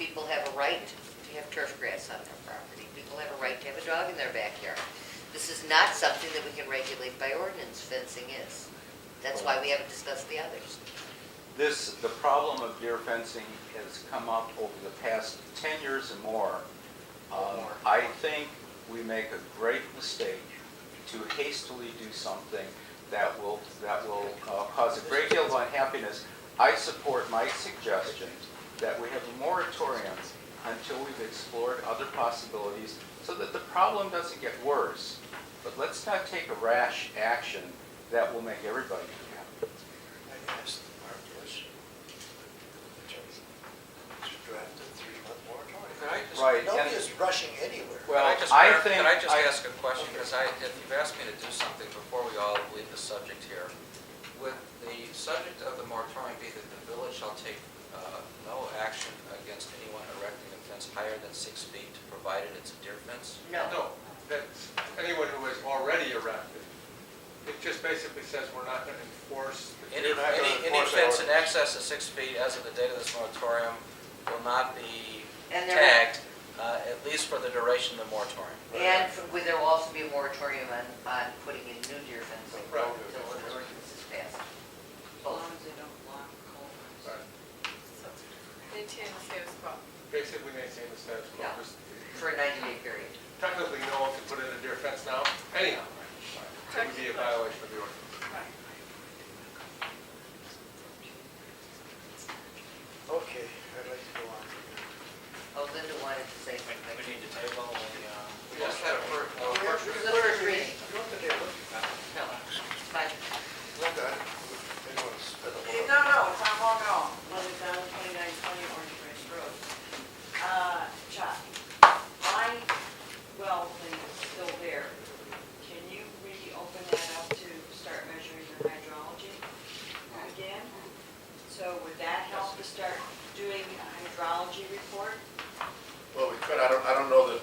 People have a right to have turf grass on their property. People have a right to have a dog in their backyard. This is not something that we can regulate by ordinance, fencing is. That's why we haven't discussed the others. The problem of deer fencing has come up over the past 10 years and more. I think we make a great mistake to hastily do something that will cause a great deal of unhappiness. I support Mike's suggestion that we have a moratorium until we've explored other possibilities so that the problem doesn't get worse. But let's not take a rash action that will make everybody happy. I asked Mark Bush to draft a 3-month moratorium. Right. Nobody is rushing anywhere. Well, Can I just ask a question? Because if you've asked me to do something before we all leave the subject here, would the subject of the moratorium be that the village shall take no action against anyone erecting a fence higher than 6 feet, provided it's a deer fence? No. No, that's anyone who has already erected. It just basically says we're not going to enforce. Any fence in excess of 6 feet as of the date of this moratorium will not be And there, tagged, at least for the duration of the moratorium. and there will also be a moratorium on putting in new deer fencing Right. until the ordinance is passed. As long as they don't block culverts. Right. Maintain the status quo. Basically maintain the status quo. Yeah. Just- For a 90-day period. Technically, no one can put in a deer fence now, anyhow. It would be a violation of the ordinance. Right. Okay, I'd like to go on. Oh, Linda wanted to say something. We need to table the, We just had a first, This is the first reading. You want the day, look, No, it's fine. Linda, I didn't want to spend a whole. No, Tom Morgan, 11,2920 Orange Ridge Road. Chuck, my well thing is still there. Can you reopen that up to start measuring the hydrology again? So would that help to start doing a hydrology report? Well, we could, I don't know that,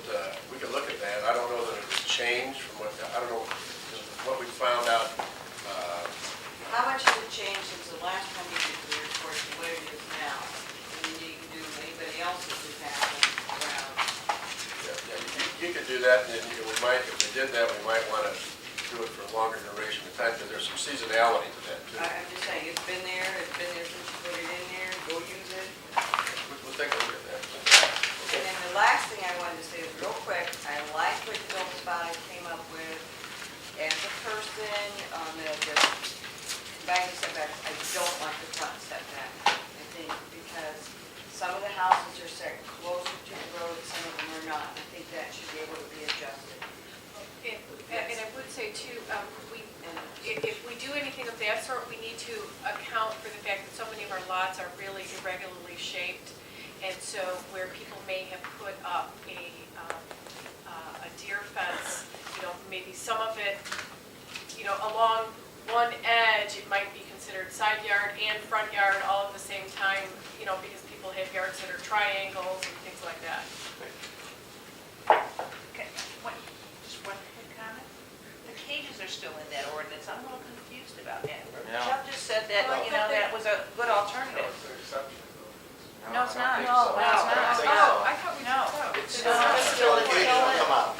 we could look at that, I don't know that it's changed from what, I don't know what we found out. How much has it changed since the last time you did the report to what it is now? And then you can do anybody else's who's happened around. You could do that, and then we might, if we did that, we might want to do it for a longer duration of time, because there's some seasonality to that, too. I'm just saying, it's been there since you put it in there, go use it. We'll take a look at that. And then the last thing I wanted to say is real quick, I like what Bill Spotted came up with as a person on the back setback. I don't like the front setback, I think, because some of the houses are set closer to the road, some of them are not. I think that should be able to be adjusted. And I would say too, if we do anything of that sort, we need to account for the fact that so many of our lots are really irregularly shaped. And so where people may have put up a deer fence, maybe some of it, along one edge, it might be considered side yard and front yard all at the same time, because people have yards that are triangles and things like that. Okay, just one quick comment. The cages are still in that ordinance. I'm a little confused about that. Yeah. Chuck just said that, Well, I thought that was a good alternative. It's an exception. No, it's not. No, No, it's not. Oh, I thought we No. took It's Until the cages will come out.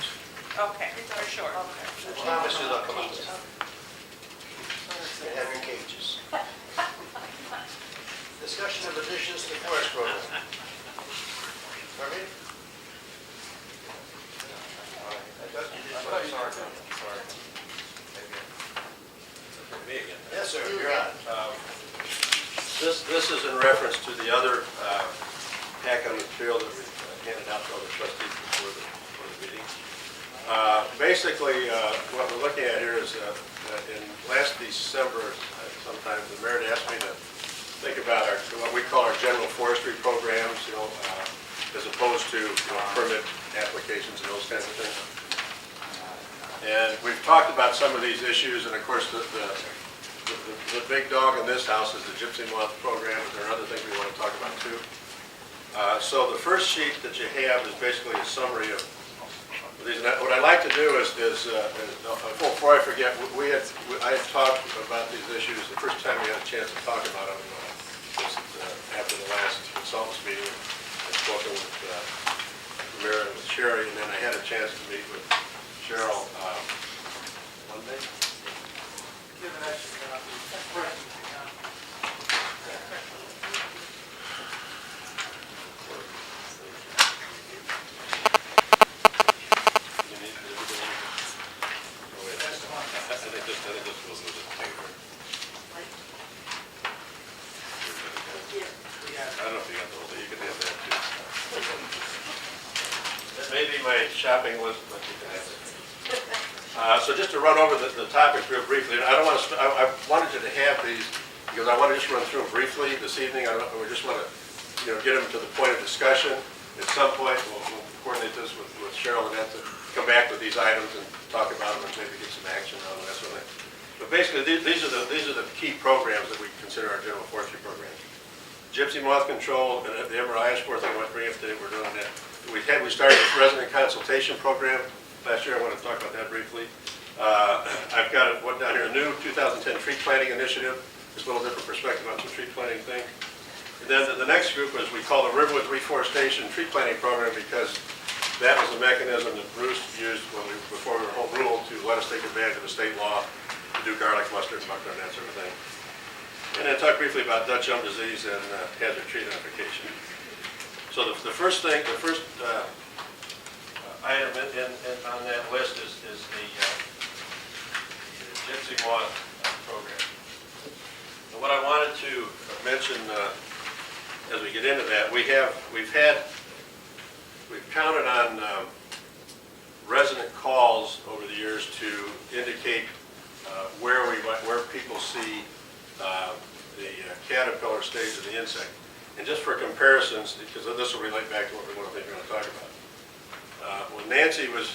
Okay, for sure. I promise you they'll come out. You have your cages. Discussion of additions to the forest program. Pardon me? I thought you did. Sorry. Me again. Yes, sir, you're on. This is in reference to the other packet of material that we handed out to all the trustees before the meeting. Basically, what we're looking at here is in last December, sometime, the mayor asked me to think about what we call our general forestry programs, as opposed to permit applications and those kinds of things. And we've talked about some of these issues, and of course, the big dog in this house is the gypsy moth program, and there are other things we want to talk about too. So the first sheet that you have is basically a summary of these. And what I'd like to do is before I forget, I had talked about these issues the first time we had a chance to talk about them was after the last consultants meeting. spoken with the mayor and with Sherry, and then I had a chance to meet with Cheryl Monday. Give an extra copy. You need everybody? Oh, wait. I think this goes with it. I don't know if you got the whole thing, you can have that too. That may be my shopping list, but you can have it. So just to run over the topics real briefly, I don't want to, I wanted you to have these, because I want to just run through them briefly this evening. We just want to, get them to the point of discussion. At some point, we'll coordinate this with Cheryl and Ed to come back with these items and talk about them and maybe get some action on them, that sort of thing. But basically, these are the key programs that we consider our general forestry programs. Gypsy moth control, and the Emerald Ash Borer thing I want to bring up today, we're doing that. We started this resident consultation program last year. I want to talk about that briefly. I've got one down here, a new 2010 tree planting initiative. Just a little different perspective on some tree planting thing. And then the next group is we call the Riverwood Reforestation Tree Planting Program, because that was the mechanism that Bruce used before we were home rule to let us take advantage of the state law to do garlic, mustard, buckthorn, that sort of thing. And then talk briefly about Dutch elm disease and hazard tree identification. So the first item on that list is the gypsy moth program. And what I wanted to mention as we get into that, we've counted on resident calls over the years to indicate where people see the caterpillar stage of the insect. And just for comparisons, because this will relate back to what we're going to talk about. When Nancy was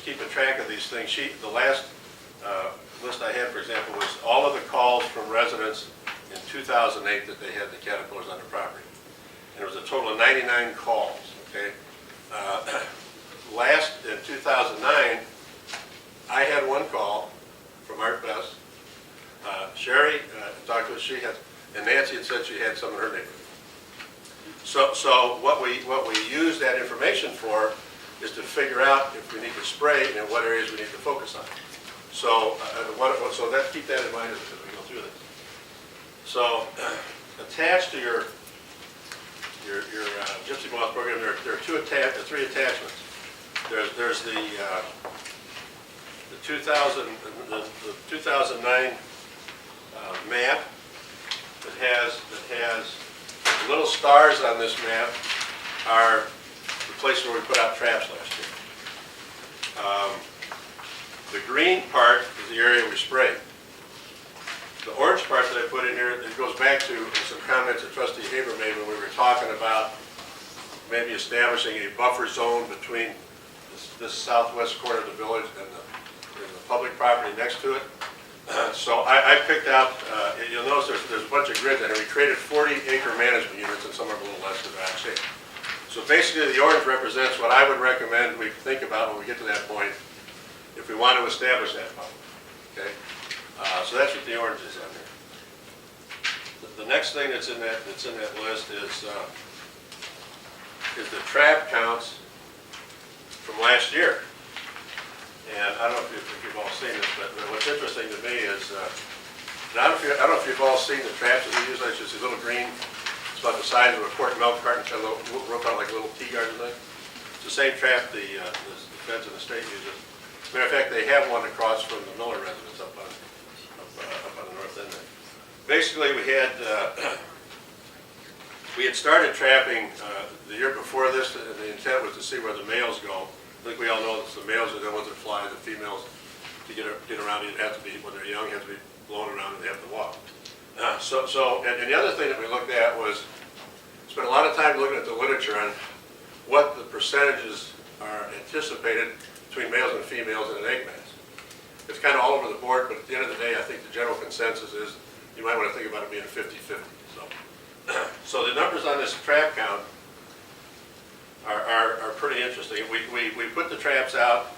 keeping track of these things, the last list I had, for example, was all of the calls from residents in 2008 that they had the caterpillars on their property. And it was a total of 99 calls, okay? In 2009, I had one call from Art Best. Sherry talked to us, and Nancy had said she had some in her neighborhood. So what we use that information for is to figure out if we need to spray and what areas we need to focus on. So keep that in mind as we go through this. So attached to your gypsy moth program, there are three attachments. There's the 2009 map that has the little stars on this map are the place where we put out traps last year. The green part is the area we sprayed. The orange part that I put in here, it goes back to some comments that Trustee Haber made when we were talking about maybe establishing a buffer zone between this southwest corner of the village and the public property next to it. So I picked out, you'll notice there's a bunch of grids in here. We created 40-acre management units, and some are a little less than that shape. So basically the orange represents what I would recommend we think about when we get to that point if we want to establish that buffer. Okay? So that's what the orange is on there. The next thing that's in that list is the trap counts from last year. And I don't know if you've all seen this, but what's interesting to me is, I don't know if you've all seen the traps that we use. It's just these little green, it's about the size of a quart milk carton, it's got a little rope out like a little tea garden thing. It's the same trap the feds in the state uses. As a matter of fact, they have one across from the Miller residence up on the north end there. Basically, we had started trapping the year before this. The intent was to see where the males go. I think we all know that the males are the ones that fly. The females, to get around, it have to be, when they're young, have to be blown around and they have to walk. And the other thing that we looked at was, spent a lot of time looking at the literature on what the percentages are anticipated between males and females in an egg mass. It's kind of all over the board, but at the end of the day, I think the general consensus is you might want to think about it being 50-50. So the numbers on this trap count are pretty interesting. We put the traps out